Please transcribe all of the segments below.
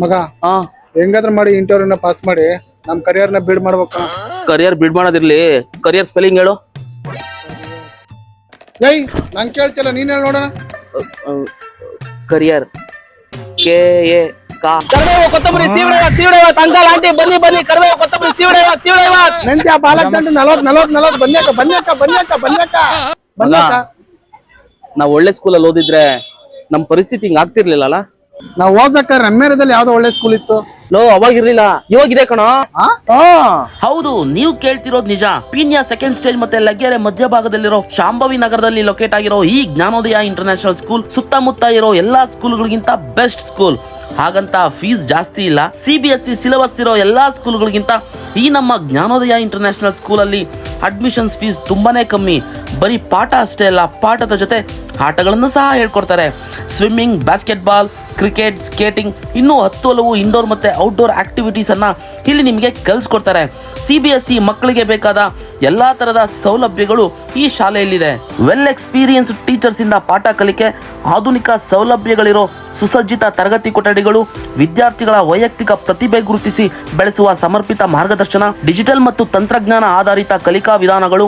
ಮಗ ಹಾ ಹೆಂಗಾದ್ರೂ ಮಾಡಿ ಇಂಟರ್ವ್ಯೂನ ಪಾಸ್ ಮಾಡಿ ನಮ್ ಕರಿಯರ್ನ ಬಿಲ್ಡ್ ಮಾಡ್ಬೇಕು. ಕರಿಯರ್ ಬಿಡ್ ಮಾಡೋದಿರ್ಲಿ, ಕರಿಯರ್ ಸ್ಪೆಲ್ಲಿಂಗ್ ಹೇಳು. ಏಯ್ ನಂಗೆ ಕೇಳ್ತಿಲ್ಲ, ನೀನ್ ಹೇಳಿ ನೋಡೋಣ. ಕರಿಯರ್ KA ಕರಿಬೇವು ಕೊತ್ತಂಬರಿ ಸೀವಳೆ ಅಂಕಲ್ ಆಂಟಿ ಬನ್ನಿ ಬನ್ನಿ, ಕರಿಬೇವು ಕೊತ್ತಂಬರಿ ಸೀವಳೆ ಮೆಂತ್ಯ ಪಾಲಕ್ ದಂಡು 40 ಬನ್ಯಾಕ. ನಾವ್ ಒಳ್ಳೆ ಸ್ಕೂಲಲ್ಲಿ ಓದಿದ್ರೆ ನಮ್ ಪರಿಸ್ಥಿತಿ ಹಿಂಗ್ ಆಗ್ತಿರ್ಲಿಲ್ಲ. ನಾವ್ ಹೋಗ್ಬೇಕಾದ್ರೆ ನಮ್ಮೇರದಲ್ಲಿ ಯಾವ್ದೋ ಒಳ್ಳೆ ಸ್ಕೂಲ್ ಇತ್ತು. ಅವಾಗಿರ್ಲಿಲ್ಲ, ಇವಾಗಿದೆ ಕಣೋ. ಹೌದು, ನೀವು ಕೇಳ್ತಿರೋದು ನಿಜ. ಪೀಣ್ಯ ಸೆಕೆಂಡ್ ಸ್ಟೇಜ್ ಮತ್ತೆ ಲಗ್ಗೆರೆ ಮಧ್ಯಭಾಗದಲ್ಲಿರೋ ಶಾಂಭವಿ ನಗರದಲ್ಲಿ ಲೊಕೇಟ್ ಆಗಿರೋ ಈ ಜ್ಞಾನೋದಯ ಇಂಟರ್ನ್ಯಾಷನಲ್ ಸ್ಕೂಲ್ ಸುತ್ತಮುತ್ತ ಇರೋ ಎಲ್ಲಾ ಸ್ಕೂಲ್ಗಳಿಗಿಂತ ಬೆಸ್ಟ್ ಸ್ಕೂಲ್. ಹಾಗಂತ ಫೀಸ್ ಜಾಸ್ತಿ ಇಲ್ಲ. CBSE ಸಿಲೆಬಸ್ ಇರೋ ಎಲ್ಲಾ ಸ್ಕೂಲ್ಗಳಿಗಿಂತ ಈ ನಮ್ಮ ಜ್ಞಾನೋದಯ ಇಂಟರ್ನ್ಯಾಷನಲ್ ಸ್ಕೂಲ್ ಅಲ್ಲಿ ಅಡ್ಮಿಷನ್ಸ್ ಫೀಸ್ ತುಂಬಾನೇ ಕಮ್ಮಿ. ಬರೀ ಪಾಠ ಅಷ್ಟೇ ಅಲ್ಲ, ಪಾಠದ ಜೊತೆ ಆಟಗಳನ್ನು ಸಹ ಹೇಳ್ಕೊಡ್ತಾರೆ. ಸ್ವಿಮ್ಮಿಂಗ್, ಬಾಸ್ಕೆಟ್ಬಾಲ್, ಕ್ರಿಕೆಟ್, ಸ್ಕೇಟಿಂಗ್, ಇನ್ನೂ 10 ಹಲವು ಇಂಡೋರ್ ಮತ್ತೆ ಔಟ್ಡೋರ್ ಆಕ್ಟಿವಿಟೀಸ್ ಅನ್ನ ಇಲ್ಲಿ ನಿಮಗೆ ಕಲಿಸ್ಕೊಡ್ತಾರೆ. CBSE ಮಕ್ಕಳಿಗೆ ಬೇಕಾದ ಎಲ್ಲಾ ತರದ ಸೌಲಭ್ಯಗಳು ಈ ಶಾಲೆಯಲ್ಲಿದೆ. ವೆಲ್ ಎಕ್ಸ್ಪೀರಿಯನ್ಸ್ಡ್ ಟೀಚರ್ಸ್ ಇಂದ ಪಾಠ ಕಲಿಕೆ, ಆಧುನಿಕ ಸೌಲಭ್ಯಗಳಿರೋ ಸುಸಜ್ಜಿತ ತರಗತಿ ಕೊಠಡಿಗಳು, ವಿದ್ಯಾರ್ಥಿಗಳ ವೈಯಕ್ತಿಕ ಪ್ರತಿಭೆ ಗುರುತಿಸಿ ಬೆಳೆಸುವ ಸಮರ್ಪಿತ ಮಾರ್ಗದರ್ಶನ, ಡಿಜಿಟಲ್ ಮತ್ತು ತಂತ್ರಜ್ಞಾನ ಆಧಾರಿತ ಕಲಿಕಾ ವಿಧಾನಗಳು,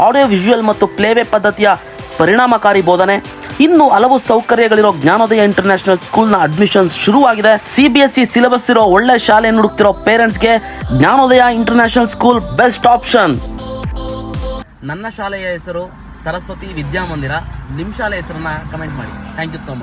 ಆಡಿಯೋ ವಿಜುವಲ್ ಮತ್ತು ಪ್ಲೇವೇ ಪದ್ಧತಿಯ ಪರಿಣಾಮಕಾರಿ ಬೋಧನೆ, ಇನ್ನು ಹಲವು ಸೌಕರ್ಯಗಳಿರೋ ಜ್ಞಾನೋದಯ ಇಂಟರ್ನ್ಯಾಷನಲ್ ಸ್ಕೂಲ್ನ ಅಡ್ಮಿಷನ್ಸ್ ಶುರುವಾಗಿದೆ. CBSE ಸಿಲೆಬಸ್ ಇರೋ ಒಳ್ಳೆ ಶಾಲೆ ಹುಡುಕ್ತಿರೋ ಪೇರೆಂಟ್ಸ್ಗೆ ಜ್ಞಾನೋದಯ ಇಂಟರ್ನ್ಯಾಷನಲ್ ಸ್ಕೂಲ್ ಬೆಸ್ಟ್ ಆಪ್ಷನ್. ನನ್ನ ಶಾಲೆಯ ಹೆಸರು ಸರಸ್ವತಿ ವಿದ್ಯಾಮಂದಿರ. ನಿಮ್ಮ ಶಾಲೆ ಹೆಸರನ್ನ ಕಮೆಂಟ್ ಮಾಡಿ. Thank you so much.